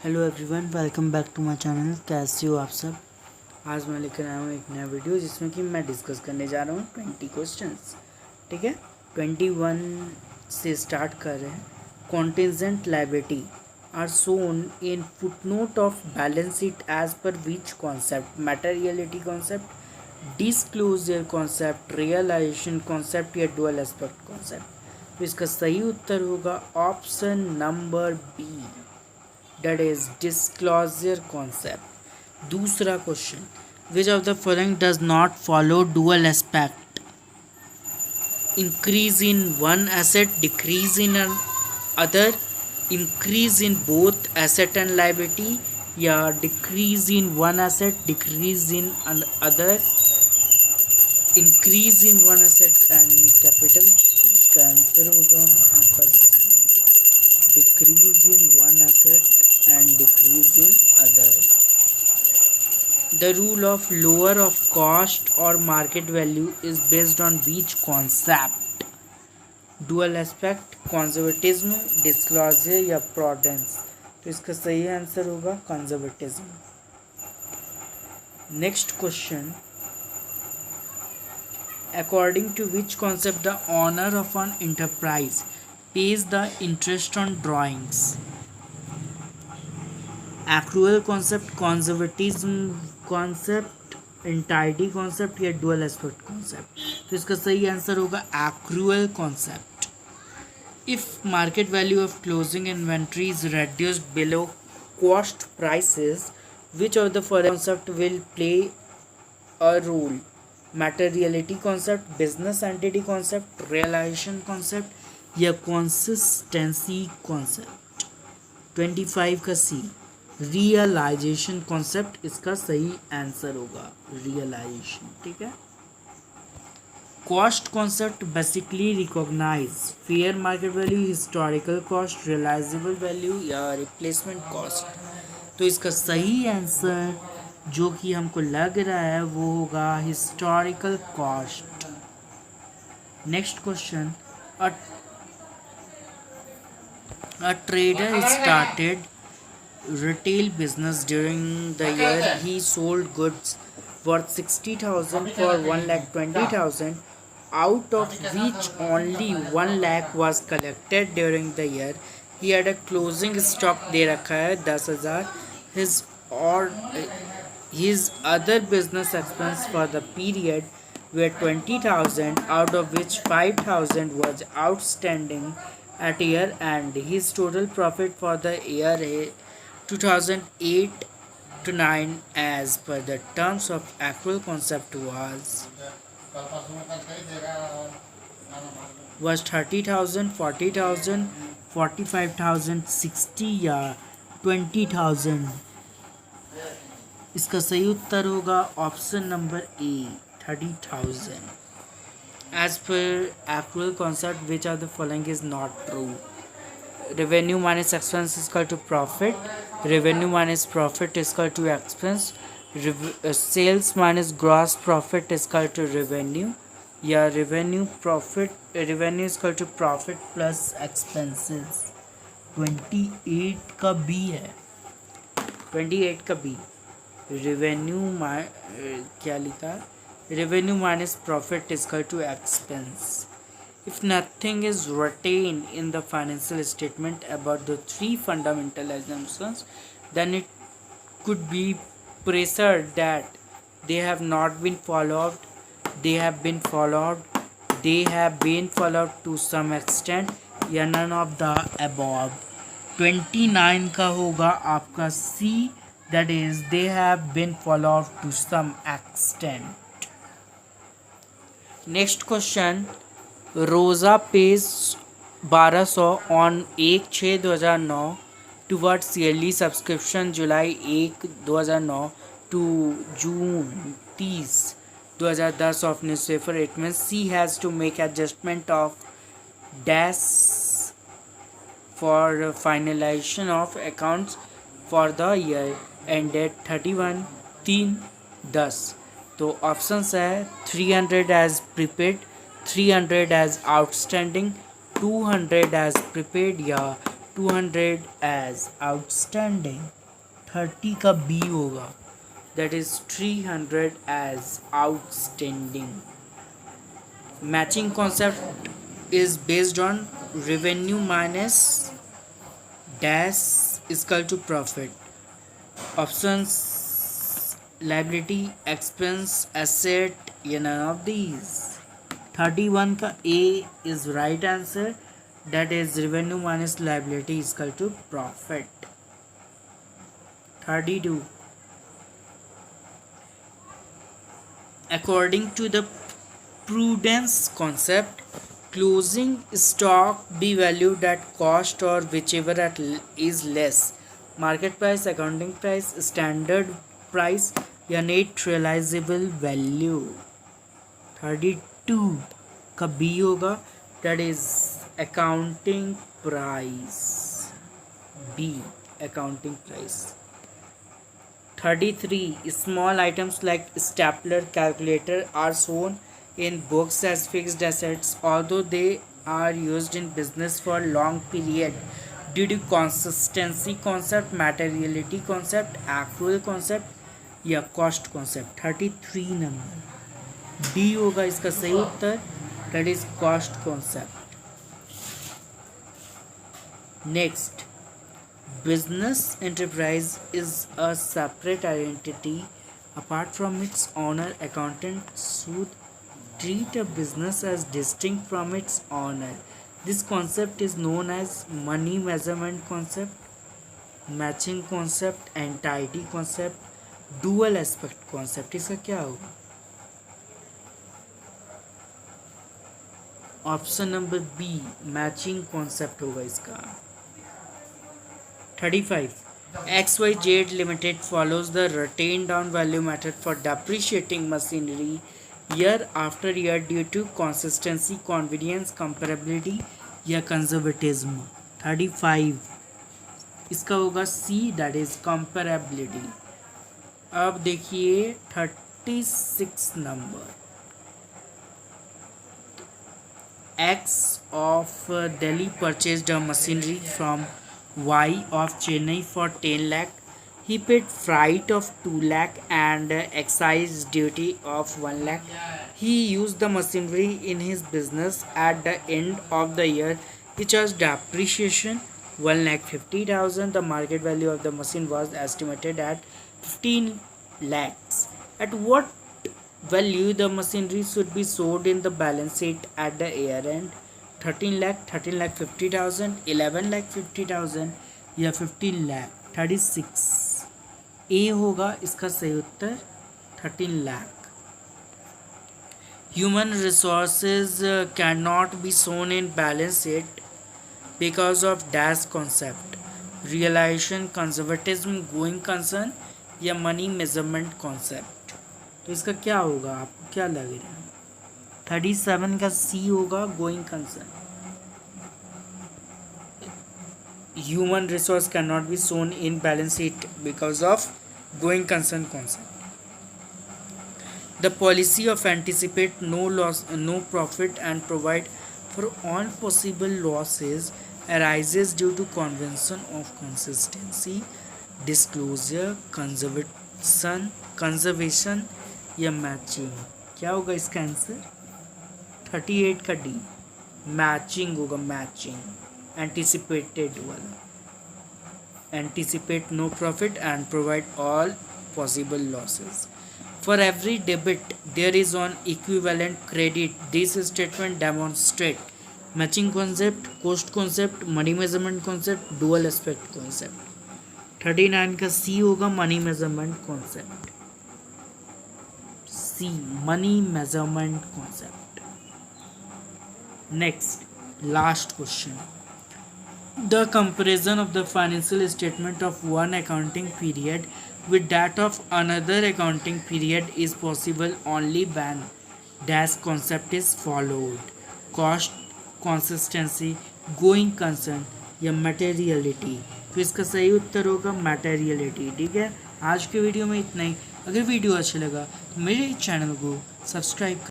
Hello everyone, welcome back to my channel. कैसे हो आप सब। आज मैं लेकर आया हूँ एक नया वीडियो जिसमें कि मैं डिस्कस करने जा रहा हूँ 20 क्वेश्चंस। ठीक है, 21 से स्टार्ट कर रहे हैं। Contingent liability are shown in footnote of balance sheet as per which concept? Materiality concept, disclosure concept, realisation concept या डुअल एस्पेक्ट कॉन्सेप्ट? तो इसका सही उत्तर होगा option number B, that is disclosure concept. दूसरा question, which of the following does not follow dual aspect? Increase in one asset, decrease in other, increase in both asset and liability, या decrease in one asset, decrease in other, increase in one asset and capital? इसका answer होगा आपका decrease in one asset and decrease in other. The rule of lower of cost or market value is based on which concept? Dual aspect, conservatism, disclosure या prudence? तो इसका सही answer होगा conservatism. Next question, according to which concept the owner of an enterprise pays the interest on drawings? Accrual concept, conservatism concept, entity concept या dual aspect concept? तो इसका सही answer होगा accrual concept. If market value of closing inventory is reduced below cost prices, which of the following concept will play a role? Materiality concept, business entity concept, realisation concept या consistency concept? 25 का सी, realisation concept इसका सही answer होगा. Realisation. ठीक है. Cost concept basically recognise fair market value, historical cost, realisable value या replacement cost? तो इसका सही आंसर जो कि हमको लग रहा है वो होगा historical cost. Next question, a trader started retail business during the year he sold goods worth 60,000 for 1,20,000, out of which only 1 lakh was collected during the year. He had a closing stock दे रखा है 10,000. his or his other business expense for the period were 20,000, out of which 5,000 was outstanding at year end. His total profit for the year 2008 to 9 as per the terms of accrual concept was 30,000, 40,000, 45,000, 60 या 20,000? इसका सही उत्तर होगा option number A, 30,000. As per accrual concept, which of the following is not true? Revenue minus expense is equal to profit. Revenue minus profit is equal to expense. Sales minus gross profit is equal to revenue. या revenue is equal to profit plus expenses. 28 का B है. 28 का B. Revenue क्या लिखा? Revenue minus profit is equal to expense. If nothing is retained in the financial statement about the three fundamental assumptions, then it could be presumed that they have not been followed, they have been followed, they have been followed to some extent, या none of the above. 29 का होगा आपका C, that is they have been followed to some extent. Next question, Roza paid 1200 on 1/6/2009 towards yearly subscription July 1/2009 to June 30/2010 of newspaper. It means C has to make adjustment of dash for finalisation of accounts for the year ended 31/3/10. तो options है 300 as prepaid, 300 as outstanding, 200 as prepaid या 200 as outstanding. 30 का B होगा, that is 300 as outstanding. Matching concept is based on revenue minus dash is equal to profit. Options liability, expense, asset, या none of these. 31 का A is right answer, that is revenue minus liability is equal to profit. 32 according to the prudence concept, closing stock be valued at cost or whichever is less, market price, accounting price, standard price या net realizable value. 32 का B होगा, that is accounting price. B accounting price. 33 small items like stapler, calculator are shown in books as fixed assets although they are used in business for long period due to consistency concept, materiality concept, accrual concept या cost concept. 33 number D होगा इसका सही उत्तर, that is cost concept. Next, business enterprise is a separate identity apart from its owner. Accountants should treat a business as distinct from its owner. This concept is known as money measurement concept, matching concept, entity concept, dual aspect concept. इसका क्या होगा? Option number be matching concept होगा इसका. 35 XYZ Limited follows the retained down value method for depreciating machinery year after year due to consistency, convenience, comparability या conservatism. 35 इसका होगा C, that is comparability. अब देखिए 36 number. X of Delhi purchased a machinery from Y of Chennai for 10 lakh. He paid freight of 2 lakh and excise duty of 1 lakh. He used the machinery in his business. At the end of the year, he charged depreciation 1,50,000. The market value of the machine was estimated at 15 lakhs. At what value the machinery should be sold in the balance sheet at the year end? 13 lakh, 13 lakh 50,000, 11 lakh 50,000 या 15 lakh. 36 A होगा इसका सही उत्तर, 13 lakh. Human resources cannot be shown in balance sheet because of dash concept, realization, conservatism, going concern या money measurement concept. तो इसका क्या होगा, आपको क्या लग रहा है? 37 का C होगा, going concern. Human resource can not be shown in balance sheet because of going concern concept. The policy of anticipate no loss, no profit and provide for all possible losses arises due to convention of consistency, disclosure, conservation या matching. क्या होगा इसका answer? 38 का D matching होगा. Matching anticipated वाला. Anticipate no profit and provide all possible losses. For every debit there is on equivalent credit. This statement demonstrate matching concept, cost concept, money measurement concept, dual aspect concept. 39 का C होगा, money measurement concept. C money measurement concept. Next, last question. The comparison of the financial statement of one accounting period with that of another accounting period is possible only when dash concept is followed. Cost, consistency, going concern या materiality. तो इसका सही उत्तर होगा materiality. ठीक है, आज के वीडियो में इतना ही. अगर वीडियो अच्छा लगा तो मेरे चैनल को सब्सक्राइब